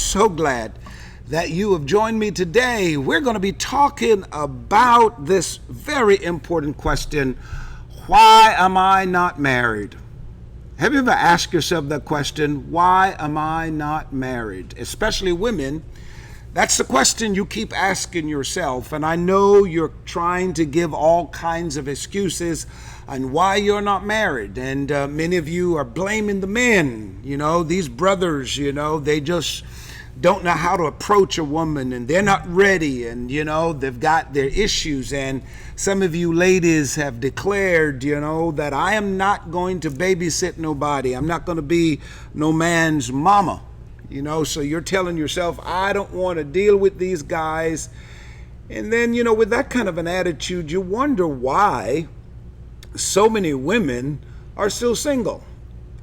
so glad that you have joined me today. We're going to be talking about this very important question: why am I not married? Have you ever asked yourself that question? Why am I not married? Especially women. That's the question you keep asking yourself. And I know you're trying to give all kinds of excuses on why you're not married. And many of you are blaming the men. These brothers, they just don't know how to approach a woman, and they're not ready, and they've got their issues. And some of you ladies have declared that I am not going to babysit nobody. I'm not going to be no man's mama. So you're telling yourself, I don't want to deal with these guys. And then with that kind of an attitude, you wonder why so many women are still single.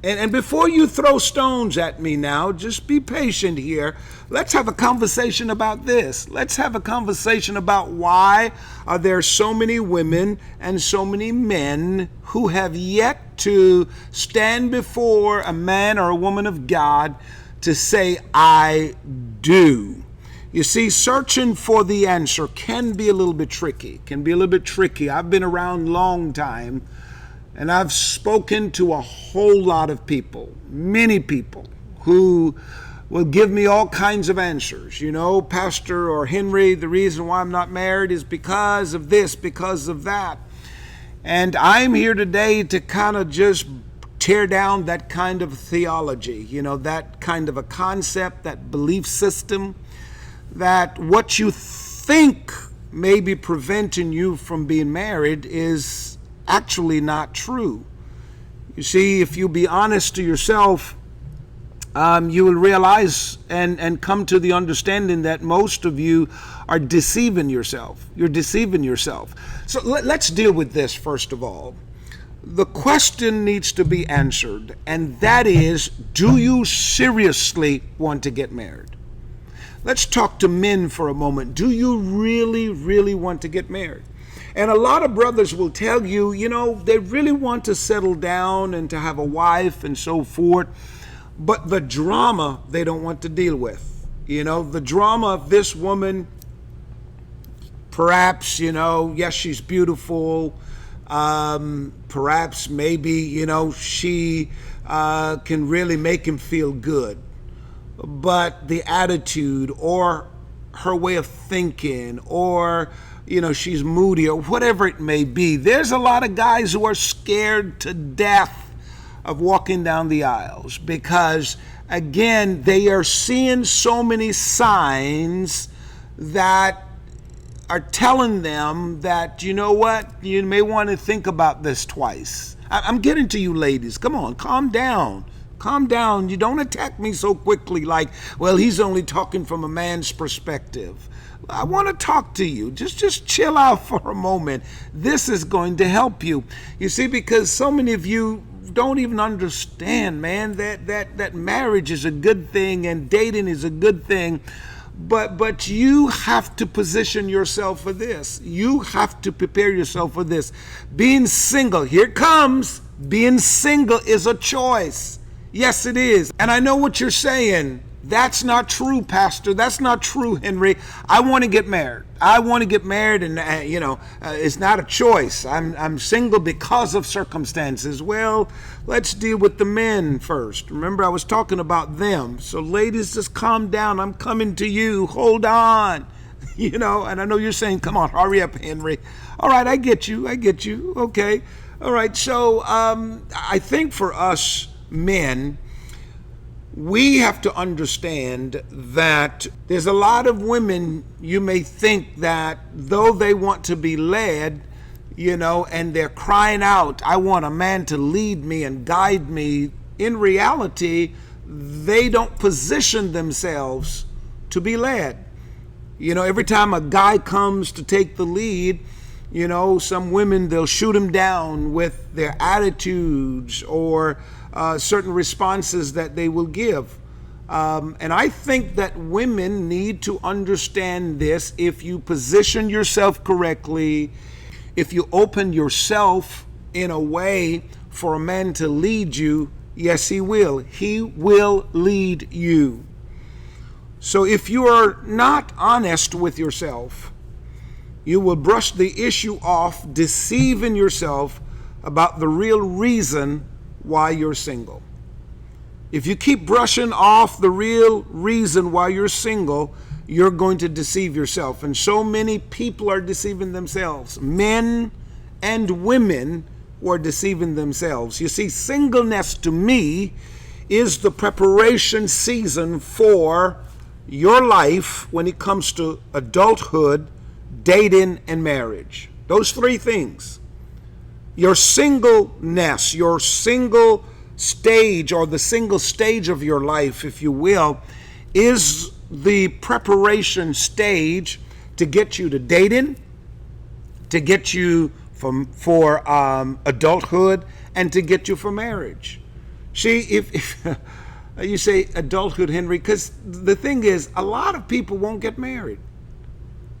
And before you throw stones at me now, just be patient here. Let's have a conversation about this. Let's have a conversation about why are there so many women and so many men who have yet to stand before a man or a woman of God to say, I do. You see, searching for the answer can be a little bit tricky. I've been around a long time. And I've spoken to a whole lot of people, many people, who will give me all kinds of answers. Pastor or Henry, the reason why I'm not married is because of this, because of that. And I'm here today to kind of just tear down that kind of theology, that kind of a concept, that belief system, that what you think may be preventing you from being married is actually not true. You see, if you be honest to yourself, you will realize and come to the understanding that most of you are deceiving yourself. You're deceiving yourself. So let's deal with this first of all. The question needs to be answered, and that is, do you seriously want to get married? Let's talk to men for a moment. Do you really, really want to get married? And a lot of brothers will tell you, they really want to settle down and to have a wife and so forth, but the drama they don't want to deal with. The drama of this woman, perhaps, yes, she's beautiful. Perhaps, maybe, she can really make him feel good. But the attitude or her way of thinking, or she's moody, or whatever it may be. There's a lot of guys who are scared to death of walking down the aisles because, again, they are seeing so many signs that are telling them that, you may want to think about this twice. I'm getting to you ladies. Come on, calm down. Calm down. You don't attack me so quickly like, well, he's only talking from a man's perspective. I want to talk to you. Just chill out for a moment. This is going to help you. You see, because so many of you don't even understand, man, that marriage is a good thing and dating is a good thing. But you have to position yourself for this. You have to prepare yourself for this. Being single, here it comes. Being single is a choice. Yes, it is. And I know what you're saying. That's not true, Pastor. That's not true, Henry. I want to get married. And it's not a choice. I'm single because of circumstances. Well, let's deal with the men first. Remember, I was talking about them. So ladies, just calm down. I'm coming to you. Hold on. And I know you're saying, come on, hurry up, Henry. All right, I get you. Okay. All right. So I think for us men, we have to understand that there's a lot of women, you may think that though they want to be led, and they're crying out, I want a man to lead me and guide me. In reality, they don't position themselves to be led. Every time a guy comes to take the lead, some women, they'll shoot him down with their attitudes or certain responses that they will give. And I think that women need to understand this. If you position yourself correctly, if you open yourself in a way for a man to lead you, yes, he will. He will lead you. So if you are not honest with yourself, you will brush the issue off, deceiving yourself about the real reason why you're single. If you keep brushing off the real reason why you're single, you're going to deceive yourself. And so many people are deceiving themselves. Men and women who are deceiving themselves. You see, singleness to me is the preparation season for your life when it comes to adulthood, dating, and marriage. Those three things. Your singleness, your single stage, or the single stage of your life, if you will, is the preparation stage to get you to dating, to get you for adulthood, and to get you for marriage. See, if you say adulthood, Henry, because the thing is, a lot of people won't get married.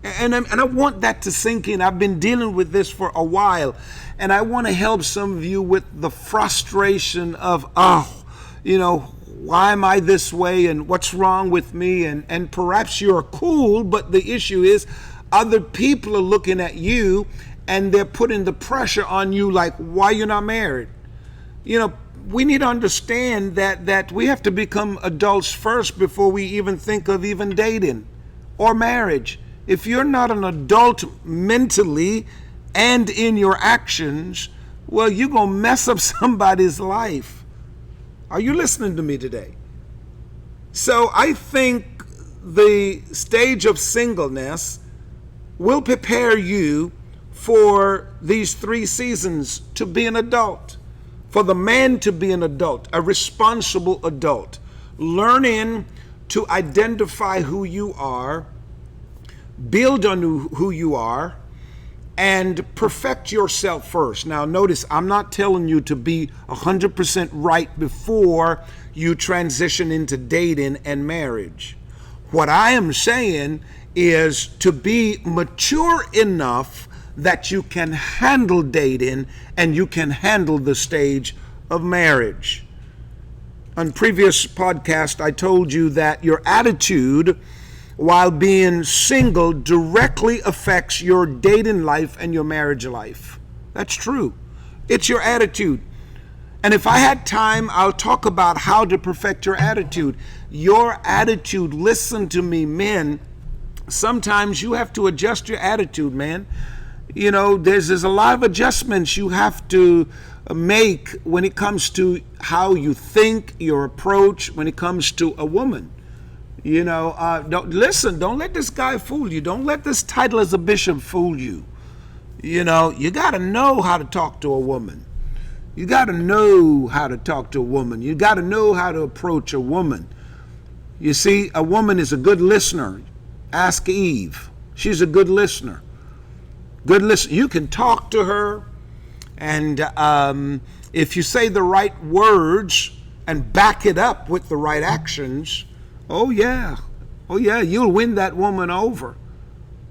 And I want that to sink in. I've been dealing with this for a while, and I want to help some of you with the frustration of, why am I this way, and what's wrong with me? And perhaps you're cool, but the issue is other people are looking at you, and they're putting the pressure on you, like, why you're not married? We need to understand that we have to become adults first before we even think of even dating or marriage. If you're not an adult mentally and in your actions, well, you're going to mess up somebody's life. Are you listening to me today? So I think the stage of singleness will prepare you for these 3 seasons to be an adult. For the man to be an adult, a responsible adult, learning to identify who you are, build on who you are, and perfect yourself first. Now notice, I'm not telling you to be 100% right before you transition into dating and marriage. What I am saying is to be mature enough that you can handle dating and you can handle the stage of marriage. On previous podcast, I told you that your attitude while being single directly affects your dating life and your marriage life. That's true. It's your attitude. And if I had time, I'll talk about how to perfect your attitude. Your attitude, listen to me, men, sometimes you have to adjust your attitude, man. There's a lot of adjustments you have to make when it comes to how you think, your approach, when it comes to a woman. Don't let this guy fool you. Don't let this title as a bishop fool you. You got to know how to talk to a woman. You got to know how to talk to a woman. You got to know how to approach a woman. You see, a woman is a good listener. Ask Eve. She's a good listener. Good listener. You can talk to her, and if you say the right words and back it up with the right actions, oh yeah, you'll win that woman over.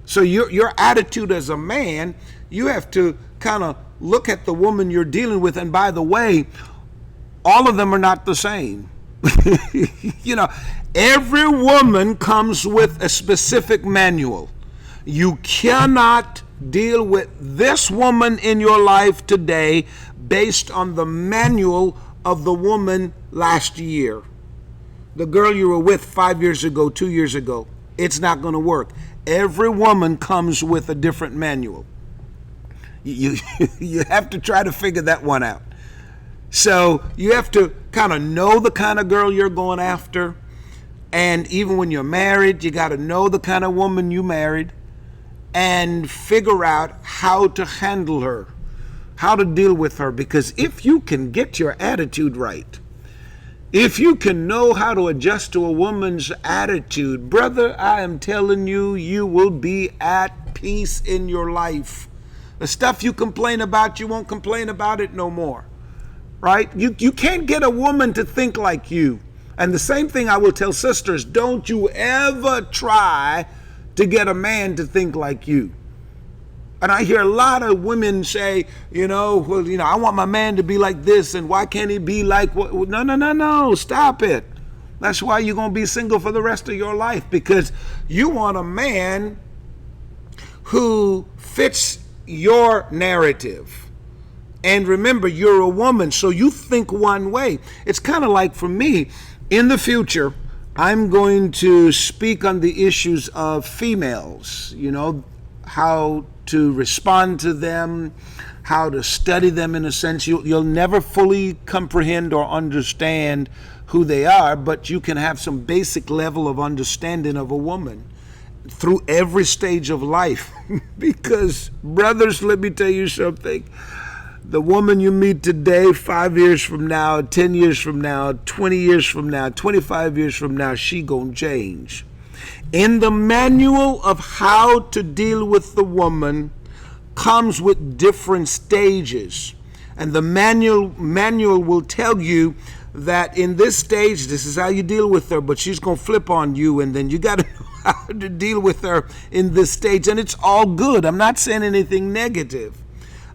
So your attitude as a man, you have to kind of look at the woman you're dealing with. And by the way, all of them are not the same. Every woman comes with a specific manual. You cannot deal with this woman in your life today based on the manual of the woman last year. The girl you were with 5 years ago, 2 years ago. It's not going to work. Every woman comes with a different manual. You have to try to figure that one out. So you have to kind of know the kind of girl you're going after. And even when you're married, you got to know the kind of woman you married and figure out how to handle her, how to deal with her. Because if you can get your attitude right, if you can know how to adjust to a woman's attitude, brother, I am telling you, you will be at peace in your life. The stuff you complain about, you won't complain about it no more, right? You can't get a woman to think like you. And the same thing I will tell sisters, don't you ever try to get a man to think like you. And I hear a lot of women say, I want my man to be like this, and why can't he be like what? No, stop it. That's why you're going to be single for the rest of your life, because you want a man who fits your narrative. And remember, you're a woman, so you think one way. It's kind of like for me, in the future, I'm going to speak on the issues of females, how to respond to them, how to study them in a sense. You'll never fully comprehend or understand who they are, but you can have some basic level of understanding of a woman through every stage of life. Because, brothers, let me tell you something. The woman you meet today, 5 years from now, 10 years from now, 20 years from now, 25 years from now, she gonna change. In the manual of how to deal with the woman comes with different stages. And the manual will tell you that in this stage, this is how you deal with her, but she's going to flip on you, and then you got to know how to deal with her in this stage. And it's all good. I'm not saying anything negative.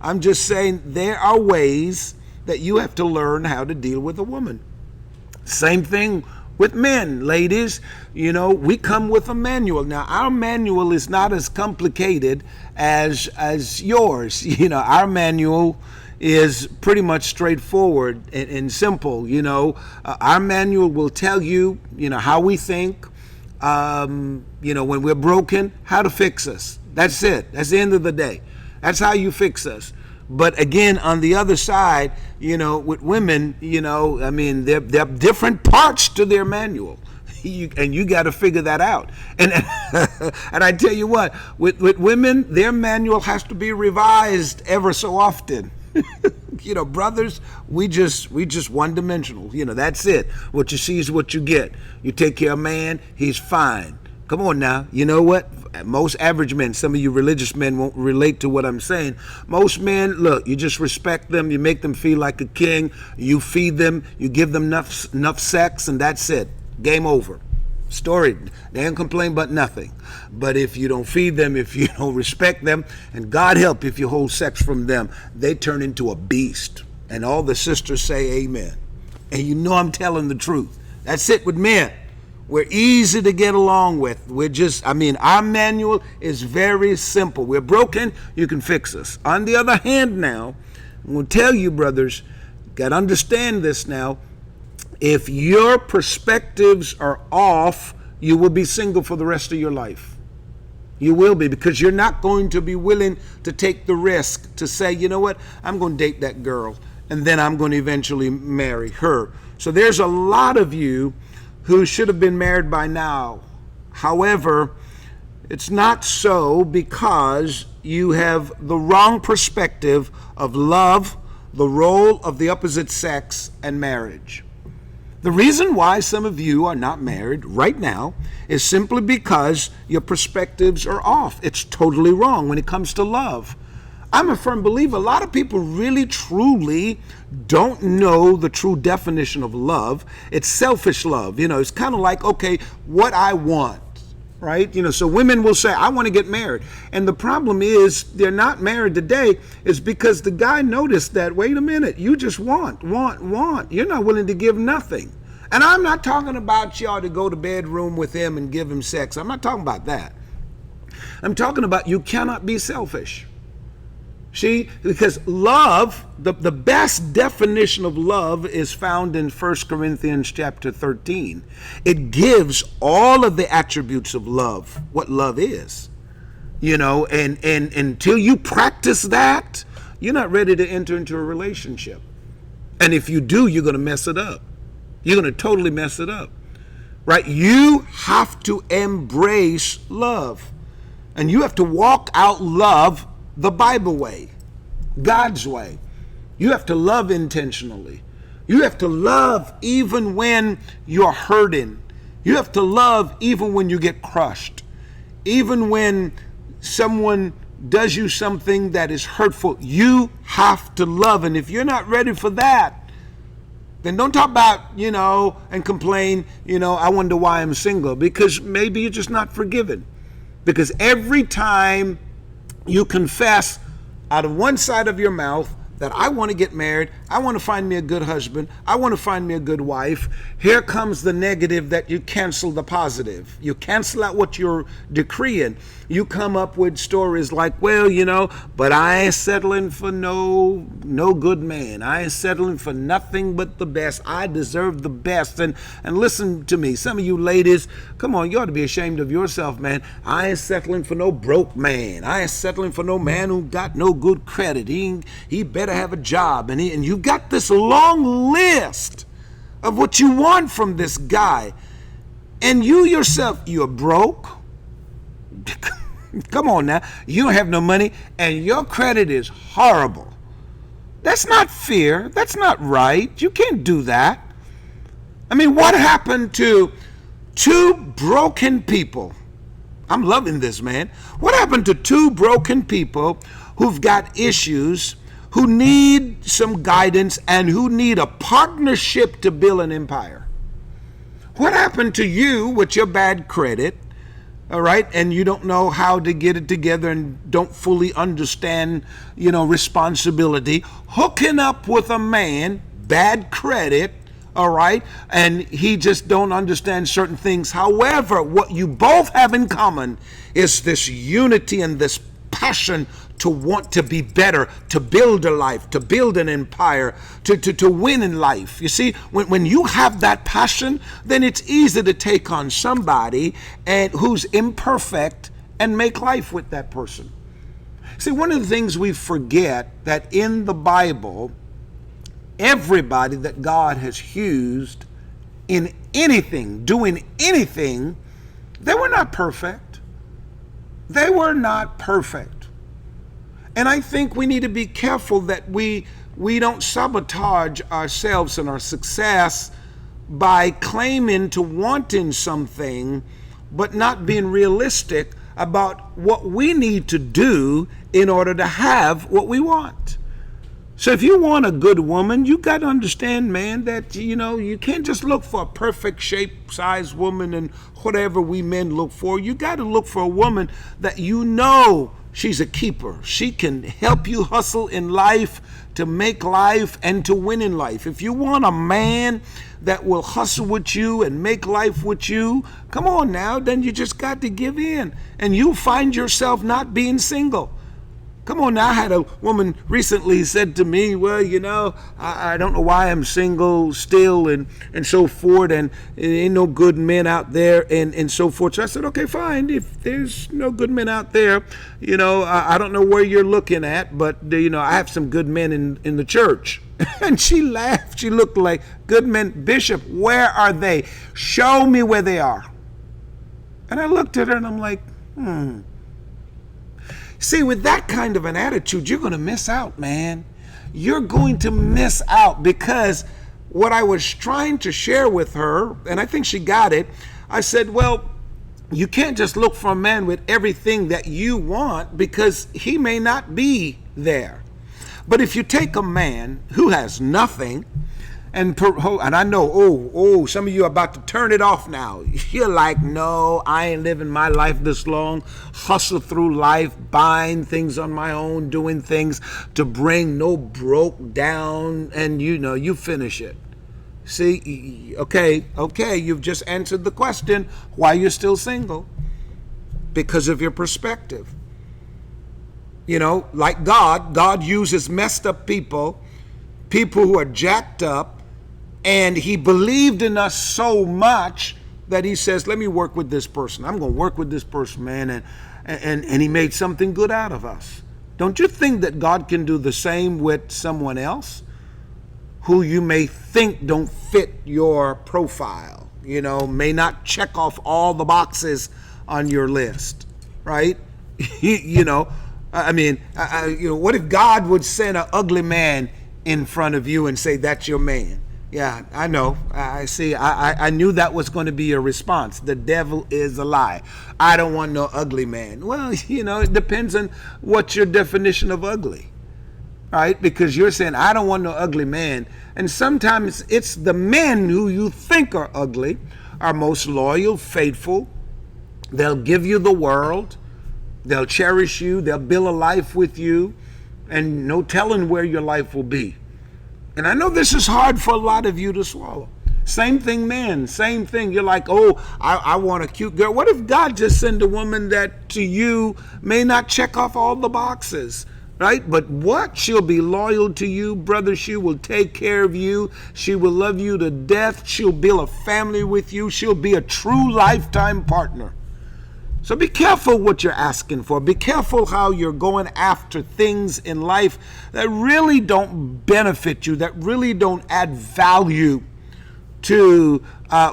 I'm just saying there are ways that you have to learn how to deal with a woman. Same thing with men, ladies. We come with a manual. Now, our manual is not as complicated as yours. Our manual is pretty much straightforward and simple. Our manual will tell you, how we think, when we're broken, how to fix us. That's it. That's the end of the day. That's how you fix us. But again, on the other side, with women, there are different parts to their manual. And you got to figure that out. And and I tell you what, with women, their manual has to be revised ever so often. Brothers, we just one-dimensional. That's it. What you see is what you get. You take care of a man, he's fine. Come on now. You know what? Most average men, some of you religious men won't relate to what I'm saying. Most men, look, you just respect them. You make them feel like a king. You feed them. You give them enough sex, and that's it. Game over. Story. They don't complain but nothing. But if you don't feed them, if you don't respect them, and God help if you hold sex from them, they turn into a beast. And all the sisters say amen. And I'm telling the truth. That's it with men. We're easy to get along with. Our manual is very simple. We're broken, you can fix us. On the other hand now, I'm going to tell you, brothers, you got to understand this now. If your perspectives are off, you will be single for the rest of your life. You will be, because you're not going to be willing to take the risk to say, you know what, I'm going to date that girl, and then I'm going to eventually marry her. So there's a lot of you who should have been married by now. However, it's not so, because you have the wrong perspective of love, the role of the opposite sex, and marriage. The reason why some of you are not married right now is simply because your perspectives are off. It's totally wrong when it comes to love. I'm a firm believer. A lot of people really, truly don't know the true definition of love. It's selfish love. It's kind of like, okay, what I want, right? So women will say, I want to get married. And the problem is they're not married today is because the guy noticed that, wait a minute, you just want. You're not willing to give nothing. And I'm not talking about y'all to go to bedroom with him and give him sex. I'm not talking about that. I'm talking about you cannot be selfish. See, because love, the best definition of love is found in 1 Corinthians chapter 13. It gives all of the attributes of love, what love is. And until you practice that, you're not ready to enter into a relationship. And if you do, you're going to mess it up. You're going to totally mess it up. Right? You have to embrace love. And you have to walk out love the Bible way, God's way. You have to love intentionally. You have to love even when you're hurting. You have to love even when you get crushed. Even when someone does you something that is hurtful, you have to love. And if you're not ready for that, then don't talk about, and complain, I wonder why I'm single. Because maybe you're just not forgiven. Because every time you confess out of one side of your mouth, that I want to get married. I want to find me a good husband. I want to find me a good wife. Here comes the negative that you cancel the positive. You cancel out what you're decreeing. You come up with stories like, well, but I ain't settling for no good man. I ain't settling for nothing but the best. I deserve the best. And listen to me, some of you ladies, come on, you ought to be ashamed of yourself, man. I ain't settling for no broke man. I ain't settling for no man who got no good credit. He better have a job. And you got this long list of what you want from this guy. And you yourself, you're broke. Come on now. You don't have no money and your credit is horrible. That's not fair. That's not right. You can't do that. I mean, what happened to two broken people? I'm loving this, man. What happened to two broken people who've got issues, who need some guidance, and who need a partnership to build an empire? What happened to you with your bad credit, all right, and you don't know how to get it together and don't fully understand, responsibility, hooking up with a man, bad credit, all right, and he just don't understand certain things. However, what you both have in common is this unity and this passion to want to be better, to build a life, to build an empire, to win in life. You see, when you have that passion, then it's easy to take on somebody who's imperfect and make life with that person. See, one of the things we forget that in the Bible, everybody that God has used in anything, doing anything, they were not perfect. They were not perfect. And I think we need to be careful that we don't sabotage ourselves and our success by claiming to wanting something, but not being realistic about what we need to do in order to have what we want. So if you want a good woman, you got to understand, man, that, you can't just look for a perfect shape, size woman and whatever we men look for. You got to look for a woman that she's a keeper. She can help you hustle in life, to make life, and to win in life. If you want a man that will hustle with you and make life with you, come on now, then you just got to give in. And you'll find yourself not being single. Come on now, I had a woman recently said to me, well, I don't know why I'm single still and so forth, and there ain't no good men out there and so forth. So I said, okay, fine. If there's no good men out there, I don't know where you're looking at, but, I have some good men in the church. And she laughed. She looked like, good men, Bishop, where are they? Show me where they are. And I looked at her and I'm like, See, with that kind of an attitude, you're going to miss out, man. You're going to miss out, because what I was trying to share with her, and I think she got it, I said, well, you can't just look for a man with everything that you want, because he may not be there. But if you take a man who has nothing, and I know, some of you are about to turn it off now. You're like, no, I ain't living my life this long. Hustle through life, buying things on my own, doing things to bring no broke down, and you finish it. See, okay, you've just answered the question why you're still single. Because of your perspective. Like God uses messed up people who are jacked up, and he believed in us so much that he says, let me work with this person. I'm going to work with this person, man. And he made something good out of us. Don't you think that God can do the same with someone else who you may think don't fit your profile, may not check off all the boxes on your list, right? What if God would send an ugly man in front of you and say, that's your man? Yeah, I know. I see. I knew that was going to be your response. The devil is a lie. I don't want no ugly man. Well, it depends on what your definition of ugly, right? Because you're saying, I don't want no ugly man. And sometimes it's the men who you think are ugly are most loyal, faithful. They'll give you the world. They'll cherish you. They'll build a life with you. and no telling where your life will be. And I know this is hard for a lot of you to swallow. Same thing, men. Same thing. You're like, oh, I want a cute girl. What if God just sent a woman that to you may not check off all the boxes, right? But what? She'll be loyal to you, brother. She will take care of you. She will love you to death. She'll build a family with you. She'll be a true lifetime partner. So be careful what you're asking for. Be careful how you're going after things in life that really don't benefit you, that really don't add value to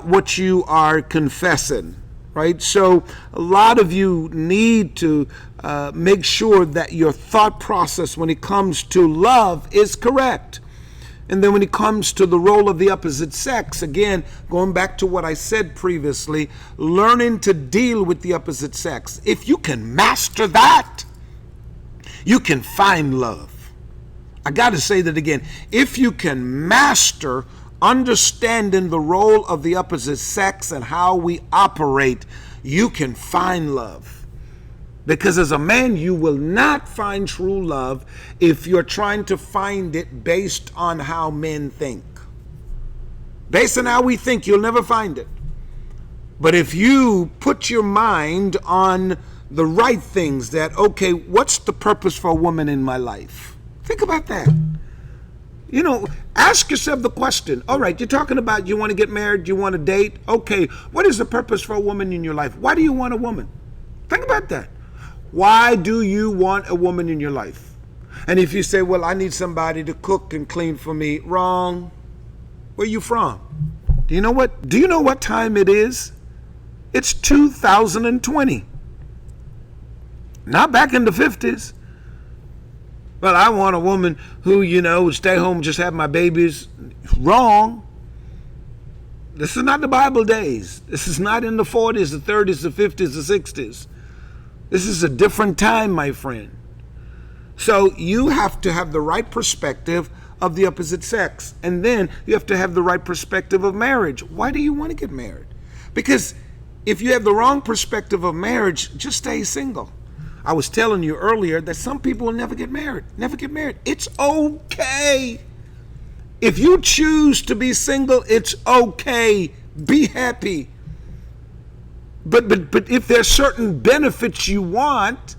what you are confessing, right? So a lot of you need to make sure that your thought process when it comes to love is correct. And then when it comes to the role of the opposite sex, again, going back to what I said previously, learning to deal with the opposite sex. If you can master that, you can find love. I got to say that again. If you can master understanding the role of the opposite sex and how we operate, you can find love. Because as a man, you will not find true love if you're trying to find it based on how men think. Based on how we think, you'll never find it. But if you put your mind on the right things, that, okay, what's the purpose for a woman in my life? Think about that. You know, ask yourself the question. All right, you're talking about you want to get married, you want to date. Okay, what is the purpose for a woman in your life? Why do you want a woman? Think about that. Why do you want a woman in your life? And if you say, well, I need somebody to cook and clean for me, wrong. Where are you from? Do you know what time it is? It's 2020. Not back in the 50s. But I want a woman who, would stay home and just have my babies. Wrong. This is not the Bible days. This is not in the 40s, the 30s, the 50s, the 60s. This is a different time, my friend. So you have to have the right perspective of the opposite sex. And then you have to have the right perspective of marriage. Why do you want to get married? Because if you have the wrong perspective of marriage, just stay single. I was telling you earlier that some people will never get married. Never get married. It's okay. If you choose to be single, it's okay. Be happy. But if there's certain benefits you want,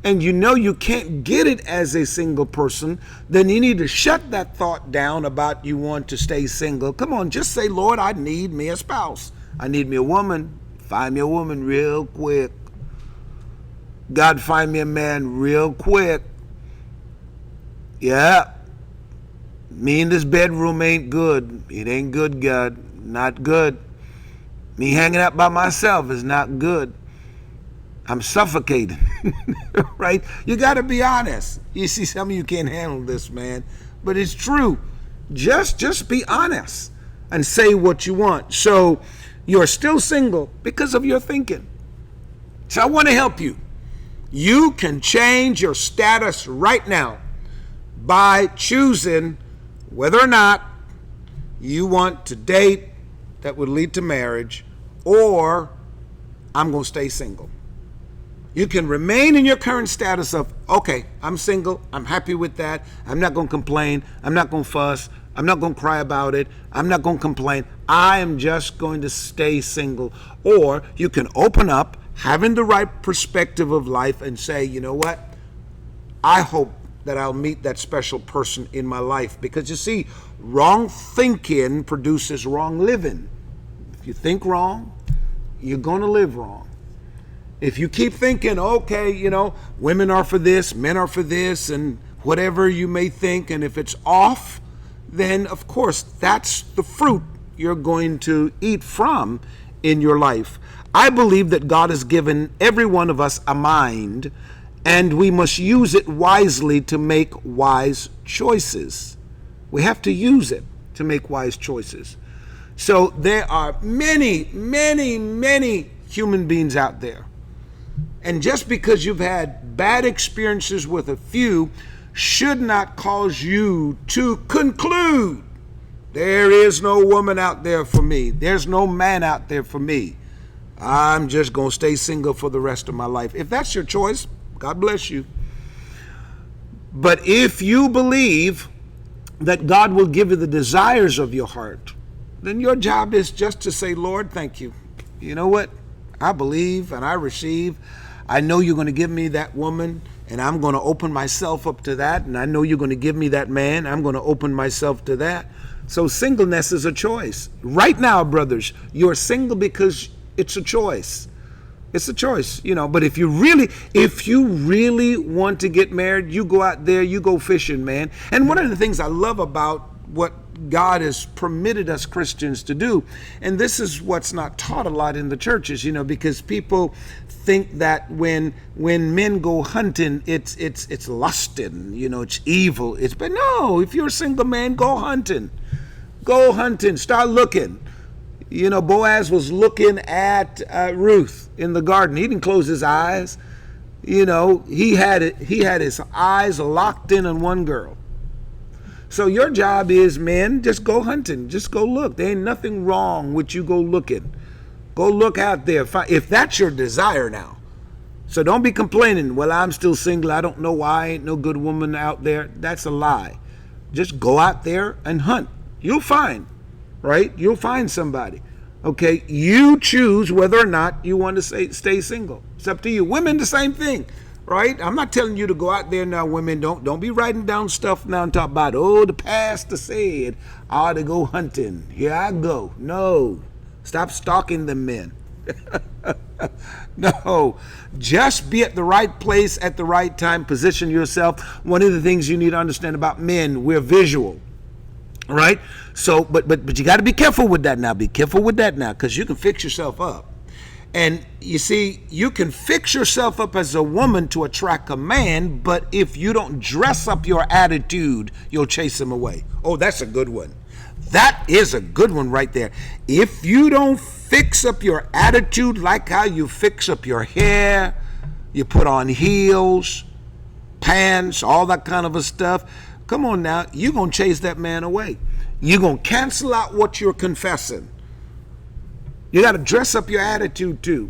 and you can't get it as a single person, then you need to shut that thought down about you want to stay single. Come on, just say, Lord, I need me a spouse. I need me a woman. Find me a woman real quick. God, find me a man real quick. Yeah. Me in this bedroom ain't good. It ain't good, God. Not good. Me hanging out by myself is not good. I'm suffocating, right? You got to be honest. You see, some of you can't handle this, man, but it's true. Just be honest and say what you want. So you're still single because of your thinking. So I want to help you. You can change your status right now by choosing whether or not you want to date that would lead to marriage, or I'm going to stay single. You can remain in your current status of, okay, I'm single, I'm happy with that, I'm not going to complain, I'm not going to fuss, I'm not going to cry about it, I'm not going to complain, I am just going to stay single. Or you can open up, having the right perspective of life, and say, you know what, I hope that I'll meet that special person in my life. Because you see, wrong thinking produces wrong living. If you think wrong, you're going to live wrong. If you keep thinking, okay, women are for this, men are for this, and whatever you may think, and if it's off, then of course that's the fruit you're going to eat from in your life. I believe that God has given every one of us a mind, and we must use it wisely to make wise choices. We have to use it to make wise choices. So there are many, many, many human beings out there. And just because you've had bad experiences with a few should not cause you to conclude, there is no woman out there for me. There's no man out there for me. I'm just going to stay single for the rest of my life. If that's your choice, God bless you. But if you believe that God will give you the desires of your heart, then your job is just to say, Lord, thank you. You know what? I believe and I receive. I know you're going to give me that woman, and I'm going to open myself up to that. And I know you're going to give me that man. I'm going to open myself to that. So singleness is a choice. Right now, brothers, you're single because it's a choice. It's a choice, but if you really want to get married, you go out there, you go fishing, man. And one of the things I love about what God has permitted us Christians to do, and this is what's not taught a lot in the churches, because people think that when men go hunting, it's lusting, it's evil. But no, if you're a single man, go hunting, start looking. Boaz was looking at Ruth in the garden. He didn't close his eyes. He had his eyes locked in on one girl. So your job is, men, just go hunting. Just go look. There ain't nothing wrong with you go looking. Go look out there. If that's your desire now. So don't be complaining, well, I'm still single. I don't know why. Ain't no good woman out there. That's a lie. Just go out there and hunt. You'll find. Right? You'll find somebody. Okay? You choose whether or not you want to stay single. It's up to you. Women, the same thing. Right? I'm not telling you to go out there now, women. Don't be writing down stuff now and talk about, the pastor said I ought to go hunting. Here I go. No. Stop stalking them men. No. Just be at the right place at the right time. Position yourself. One of the things you need to understand about men, we're visual. Right? So, but you got to be careful with that now. Be careful with that now, because you can fix yourself up. And you see, you can fix yourself up as a woman to attract a man, but if you don't dress up your attitude, you'll chase him away. Oh, that's a good one. That is a good one right there. If you don't fix up your attitude like how you fix up your hair, you put on heels, pants, all that kind of a stuff, come on now, you're going to chase that man away. You're going to cancel out what you're confessing. You got to dress up your attitude too.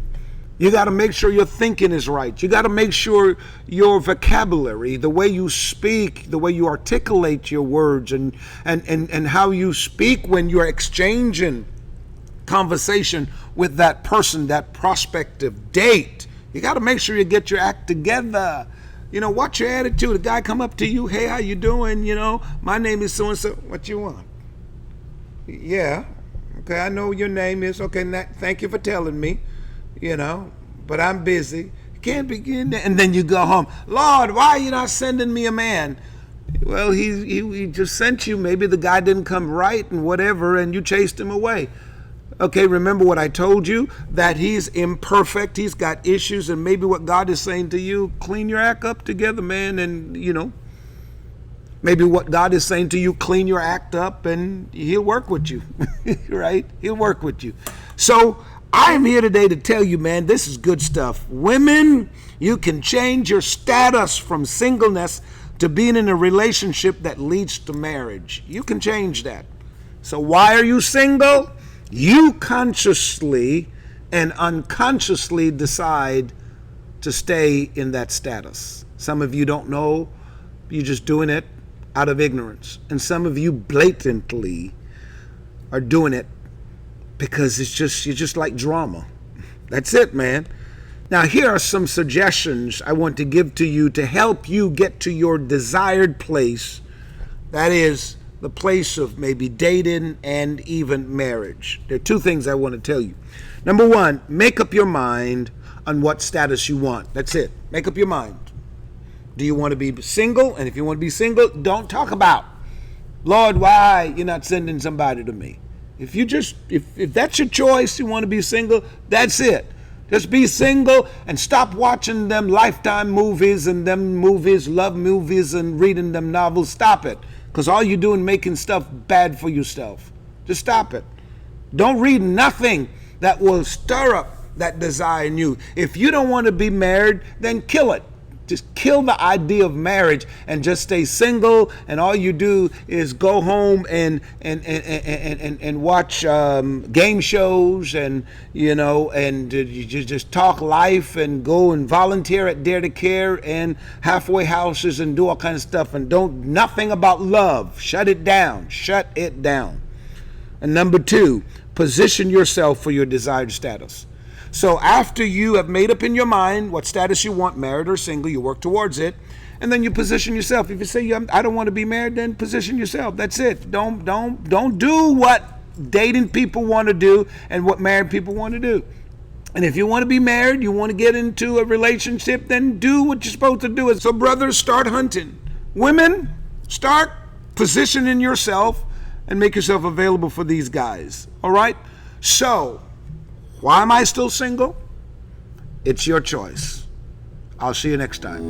You got to make sure your thinking is right. You got to make sure your vocabulary, the way you speak, the way you articulate your words, and how you speak when you're exchanging conversation with that person, that prospective date. You got to make sure you get your act together. Watch your attitude. A guy come up to you, hey, how you doing? My name is so-and-so. What you want? Yeah. Okay, I know your name is. Okay, thank you for telling me, but I'm busy. Can't begin. And then you go home. Lord, why are you not sending me a man? Well, he just sent you. Maybe the guy didn't come right and whatever, and you chased him away. Okay, remember what I told you, that he's imperfect, he's got issues, and maybe what God is saying to you, clean your act up together, man, and, maybe what God is saying to you, clean your act up, and he'll work with you, right? He'll work with you. So I am here today to tell you, man, this is good stuff. Women, you can change your status from singleness to being in a relationship that leads to marriage. You can change that. So why are you single? You consciously and unconsciously decide to stay in that status. Some of you don't know, you're just doing it out of ignorance. And some of you blatantly are doing it because you're just like drama. That's it, man. Now, here are some suggestions I want to give to you to help you get to your desired place. That is the place of maybe dating and even marriage. There are two things I want to tell you. Number one, make up your mind on what status you want. That's it. Make up your mind. Do you want to be single? And if you want to be single, don't talk about, Lord, why you're not sending somebody to me. If that's your choice, you want to be single, that's it. Just be single and stop watching them Lifetime movies and them movies, love movies, and reading them novels. Stop it. Because all you're doing making stuff bad for yourself. Just stop it. Don't read nothing that will stir up that desire in you. If you don't want to be married, then kill it. just kill the idea of marriage and just stay single, and all you do is go home and watch game shows, and and you just talk life and go and volunteer at Dare to Care and halfway houses and do all kinds of stuff, and don't nothing about love. Shut it down. Shut it down. And number 2, position yourself for your desired status. So after you have made up in your mind what status you want, married or single, you work towards it, and then you position yourself. If you say I don't want to be married, then position yourself. That's it. Don't do what dating people want to do and what married people want to do. And if you want to be married, you want to get into a relationship, then do what you're supposed to do. So brothers, start hunting. Women, start positioning yourself and make yourself available for these guys. All right? So, why am I still single? It's your choice. I'll see you next time.